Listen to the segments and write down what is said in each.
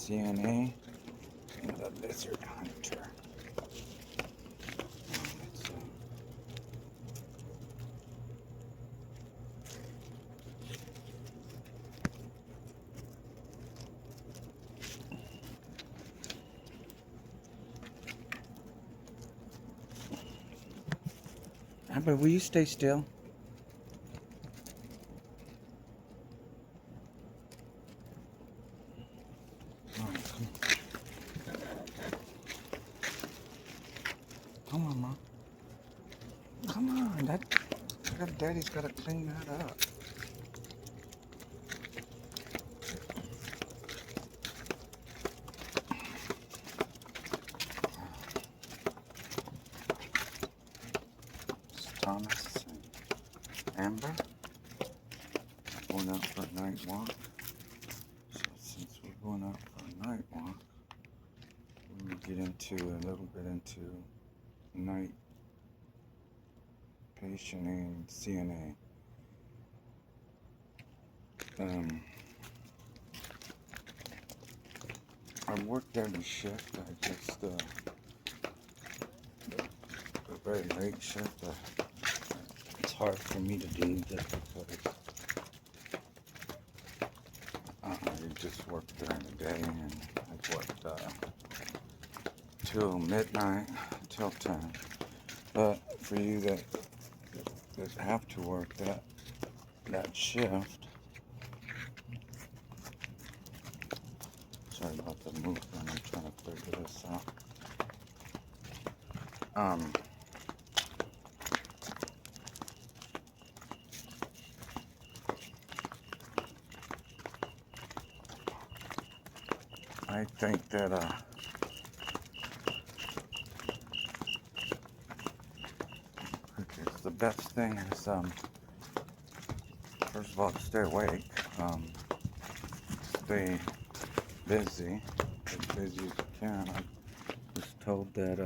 CNA and the Lizard Hunter. Let's see. Amber, will you stay still? Alright, come on, Mom. Come on, that Daddy's gotta clean that up. It's Thomas and Amber going out for a night walk. So since we're going out for a night walk, we will get into a little bit into night patient and CNA. I worked every shift. I just the very late shift. It's hard for me to do just because I just work during the day, and I worked till midnight, till 10. But for you that have to work that shift, sorry about the movement. I'm trying to figure this out. I think that it's the best thing is first of all to stay awake, stay busy, as busy as you can. I was told that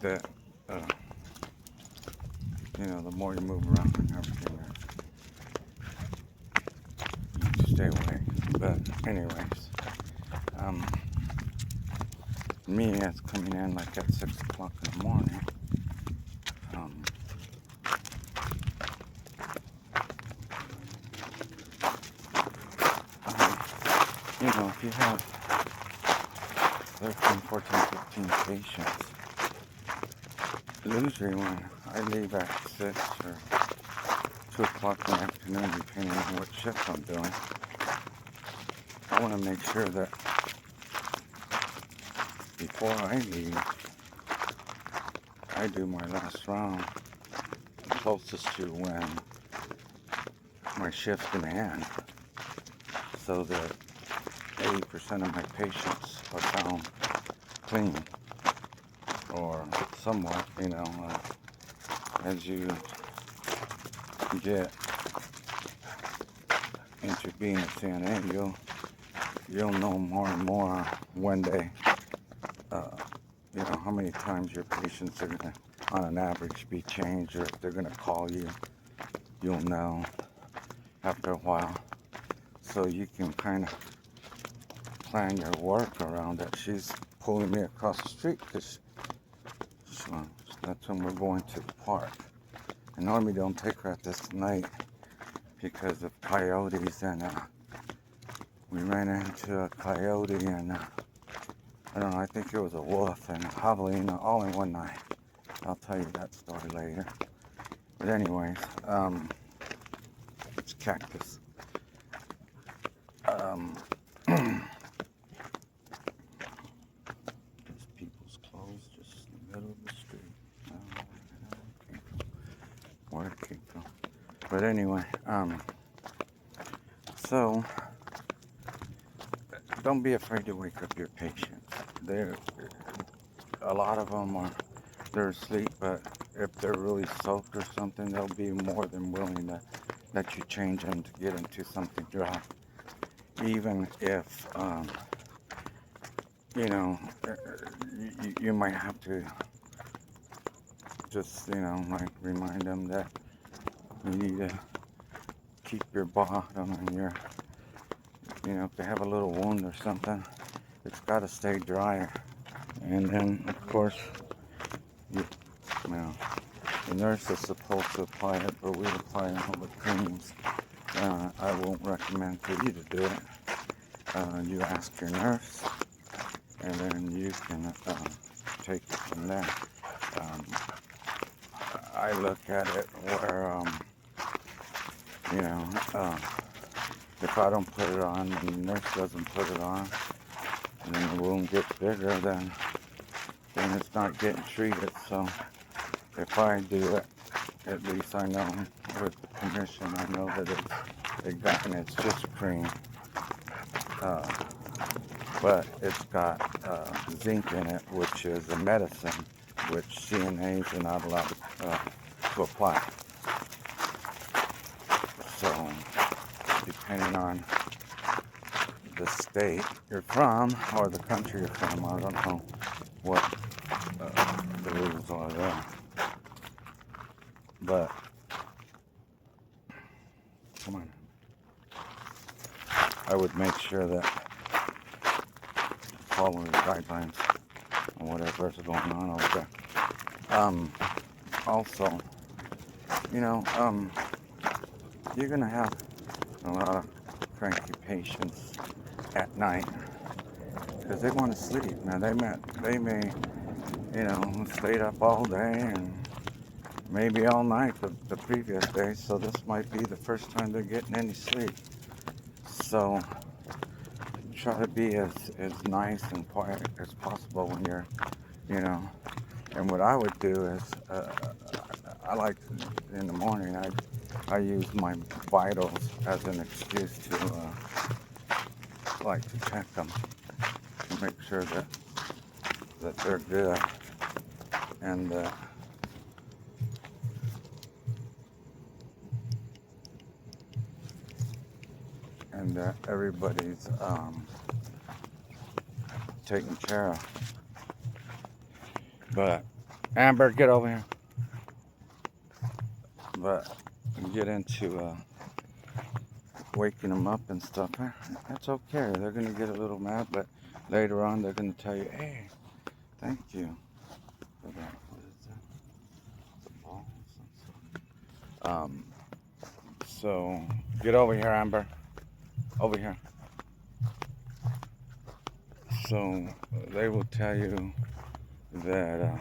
that the more you move around and everything, you stay awake. But anyways, me, it's coming in like at 6 o'clock in the morning. If you have 13, 14, 15 patients, usually when I leave at 6 or 2 o'clock in the afternoon, depending on what shift I'm doing, I want to make sure that before I leave, I do my last round closest to when my shift's going to end, so that 80% of my patients are found clean, or somewhat, as you get into being a CNA, you'll know more and more when they, how many times your patients are going to, on an average, be changed, or if they're going to call you, you'll know after a while. So you can kind of plan your work around that. She's pulling me across the street because that's when we're going to the park. I normally don't take her at this night because of coyotes, and we ran into a coyote, and I don't know, I think it was a wolf and a javelina all in one night. I'll tell you that story later. But anyways, it's Cactus. There's people's clothes just in the middle of the street. Where it came from. But anyway, so don't be afraid to wake up your patients. A lot of them they're asleep, but if they're really soaked or something, they'll be more than willing to let you change them to get into something dry. Even if, you might have to just, like remind them that you need to keep your bottom and your, if they have a little wound or something, it's got to stay drier. And then, of course, you, the nurse is supposed to apply it, but we apply it all the creams. I won't recommend for you to do it. You ask your nurse, and then you can take it from there. I look at it where, if I don't put it on and the nurse doesn't put it on, and then the wound gets bigger, then it's not getting treated. So if I do it, at least I know with the permission, I know that it's just cream. But it's got zinc in it, which is a medicine, which CNAs are not allowed to apply. So, depending on the state you're from, or the country you're from, I don't know what the rules are there. But, come on. I would make sure that following the guidelines and whatever's going on over there. Also, you're gonna have a lot of cranky patients at night because they want to sleep. Now they may, stayed up all day and maybe all night the previous day, so this might be the first time they're getting any sleep. So try to be as nice and quiet as possible when you're, and what I would do is, I like in the morning, I use my vitals as an excuse to, to check them, to make sure that they're good, and that everybody's taken care of. But Amber, get over here. But get into waking them up and stuff. That's okay. They're gonna get a little mad, but later on they're gonna tell you, "Hey, thank you for that." What is that? It's a ball of some sort. So get over here, Amber. Over here. So they will tell you that,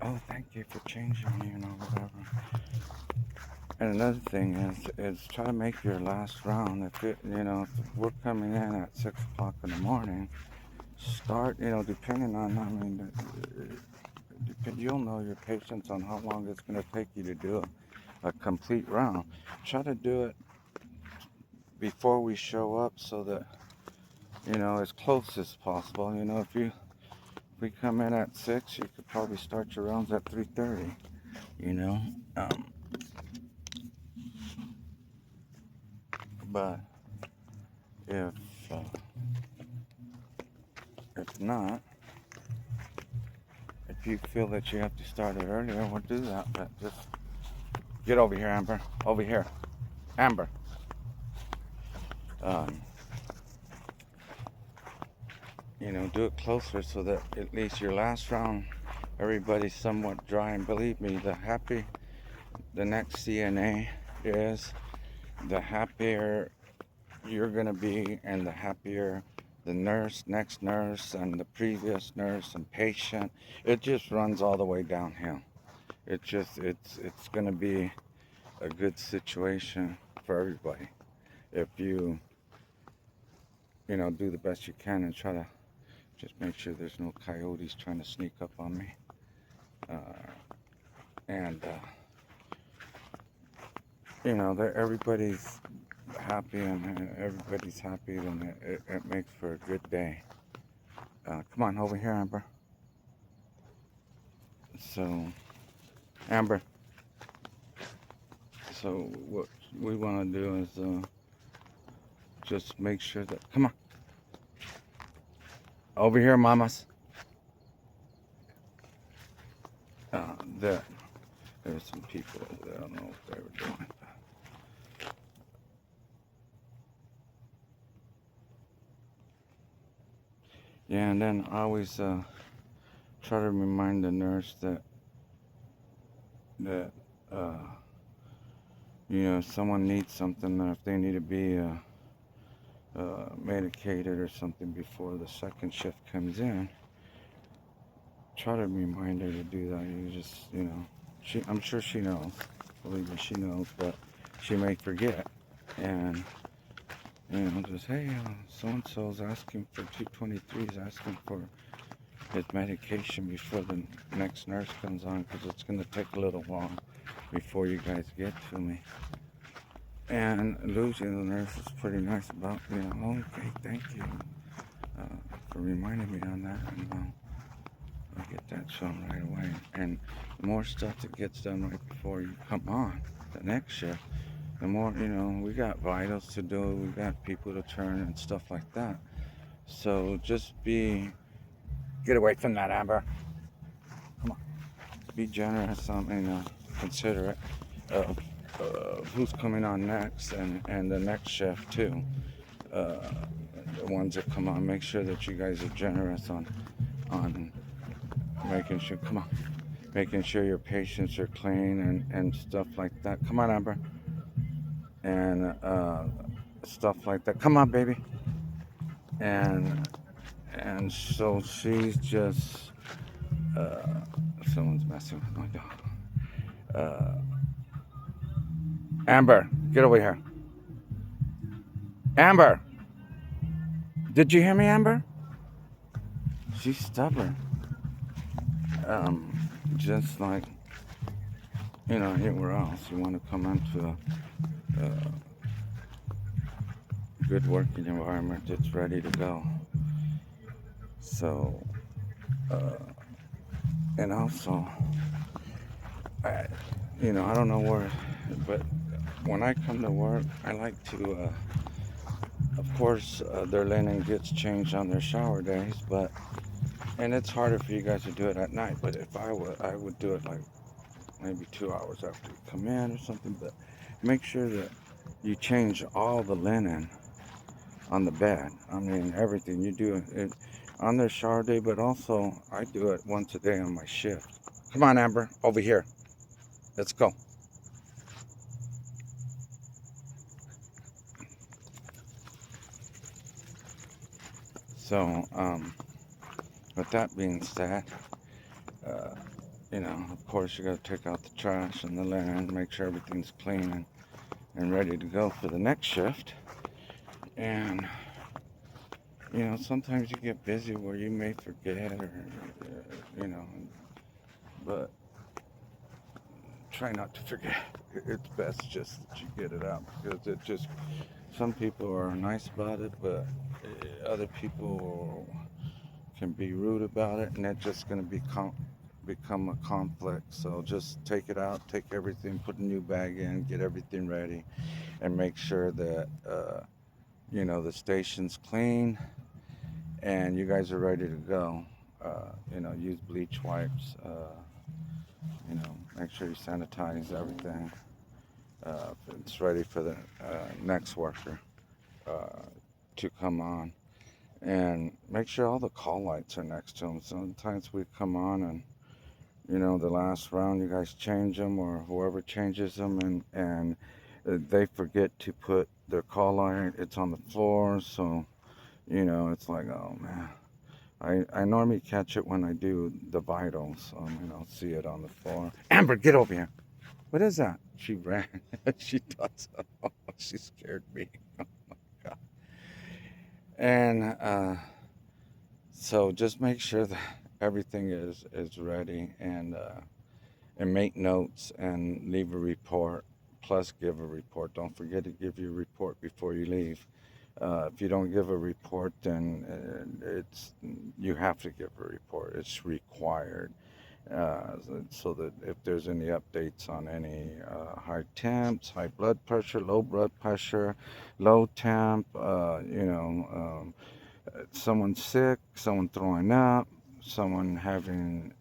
oh, thank you for changing me, whatever. And another thing is try to make your last round. If we're coming in at 6 o'clock in the morning, start, depending on, you'll know your patience on how long it's going to take you to do a complete round. Try to do it before we show up so that, as close as possible. If we come in at 6, you could probably start your rounds at 3:30, but if not, if you feel that you have to start it earlier, we'll do that. But just get over here, Amber. Over here, Amber. Do it closer so that at least your last round, everybody's somewhat dry. And believe me, the happier the next CNA is, the happier you're gonna be, and the happier the next nurse, and the previous nurse and patient. It just runs all the way downhill. It's gonna be a good situation for everybody if you do the best you can and try to just make sure there's no coyotes trying to sneak up on me. Everybody's happy, and everybody's happy, then it makes for a good day. Come on, over here, Amber. So, Amber. So what we want to do is just make sure that, come on. Over here, mamas. that there's some people over there. I don't know what they were doing. Yeah, and then I always try to remind the nurse that if someone needs something, if they need to be medicated or something before the second shift comes in, try to remind her to do that. You just, I'm sure she knows. Believe me, she knows, but she may forget. And, just, hey, so-and-so's asking for 223, is asking for his medication before the next nurse comes on, because it's going to take a little while before you guys get to me. And Lucy, the nurse, is pretty nice about, okay, thank you for reminding me on that. And I'll get that shown right away. And the more stuff that gets done right before you come on the next shift, the more, we got vitals to do, we got people to turn and stuff like that. So just get away from that, Amber. Come on. Be generous, considerate of who's coming on next and the next shift too. The ones that come on, make sure that you guys are generous on making sure, making sure your patients are clean and stuff like that. Come on, Amber. And stuff like that. Come on, baby. And so she's just someone's messing with my dog. Amber, get over here. Amber, did you hear me, Amber? She's stubborn. Just like anywhere else, you want to come into a good working environment that's ready to go. So, and also, I don't know where, but when I come to work, I like to, of course, their linen gets changed on their shower days, and it's harder for you guys to do it at night, but if I would do it like maybe 2 hours after you come in or something, but make sure that you change all the linen on the bed. I mean, everything you do it on their shower day, but also I do it once a day on my shift. Come on, Amber, over here. Let's go. So, with that being said, of course you got to take out the trash and the linen, make sure everything's clean and ready to go for the next shift. And, sometimes you get busy where you may forget or, but try not to forget. It's best just that you get it out, because some people are nice about it, but other people can be rude about it, and it's just going to become a conflict. So just take it out, take everything, put a new bag in, get everything ready, and make sure that the station's clean and you guys are ready to go. Use bleach wipes. Make sure you sanitize everything. It's ready for the next worker to come on. And make sure all the call lights are next to them. Sometimes we come on and, the last round you guys change them, or whoever changes them, and they forget to put their call light. It's on the floor, so, it's like, oh man. I normally catch it when I do the vitals. See it on the floor. Amber, get over here. What is that? She ran. She thought so. She scared me. Oh my God. And so just make sure that everything is ready, and make notes and leave a report. Plus, give a report. Don't forget to give your report before you leave. If you don't give a report, then you have to give a report. It's required. So that if there's any updates on any high temps, high blood pressure, low blood pressure, low temp, someone sick, someone throwing up, someone having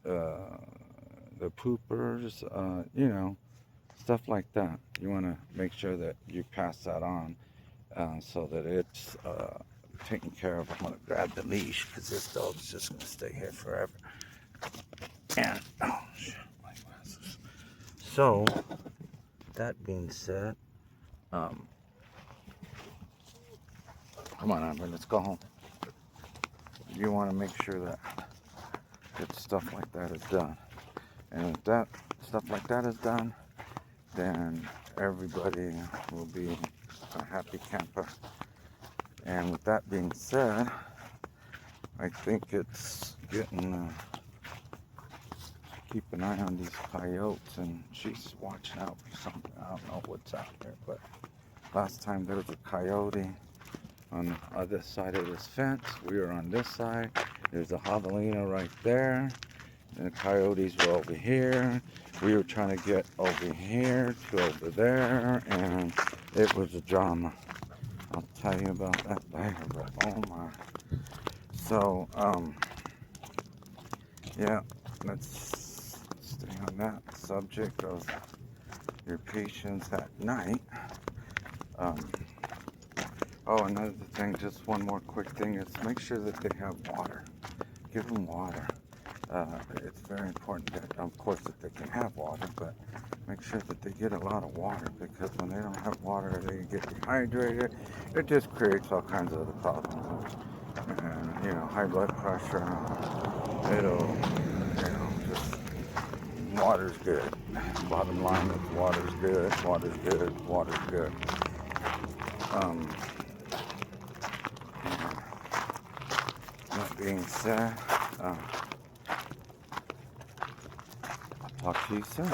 the poopers, you know, stuff like that. You want to make sure that you pass that on so that it's taken care of. I'm going to grab the leash because this dog's just going to stay here forever. And, oh, shit, my glasses. So, that being said, come on, Amber, let's go home. You want to make sure that stuff like that is done. And if that stuff like that is done, then everybody will be a happy camper. And with that being said, I think it's getting, keep an eye on these coyotes, and she's watching out for something. I don't know what's out there, but last time there was a coyote on the other side of this fence. We were on this side. There's a javelina right there. And the coyotes were over here. We were trying to get over here to over there, and it was a drama. I'll tell you about that later, but oh my. So, yeah, let's stay on that subject of your patients at night. Oh, another thing, just one more quick thing is make sure that they have water. Give them water. It's very important that, of course, that they can have water, but make sure that they get a lot of water, because when they don't have water, they get dehydrated. It just creates all kinds of other problems. And, you know, high blood pressure, it'll, you know, just, water's good. Bottom line is water's good, water's good, water's good. That being said, I'll talk to you soon.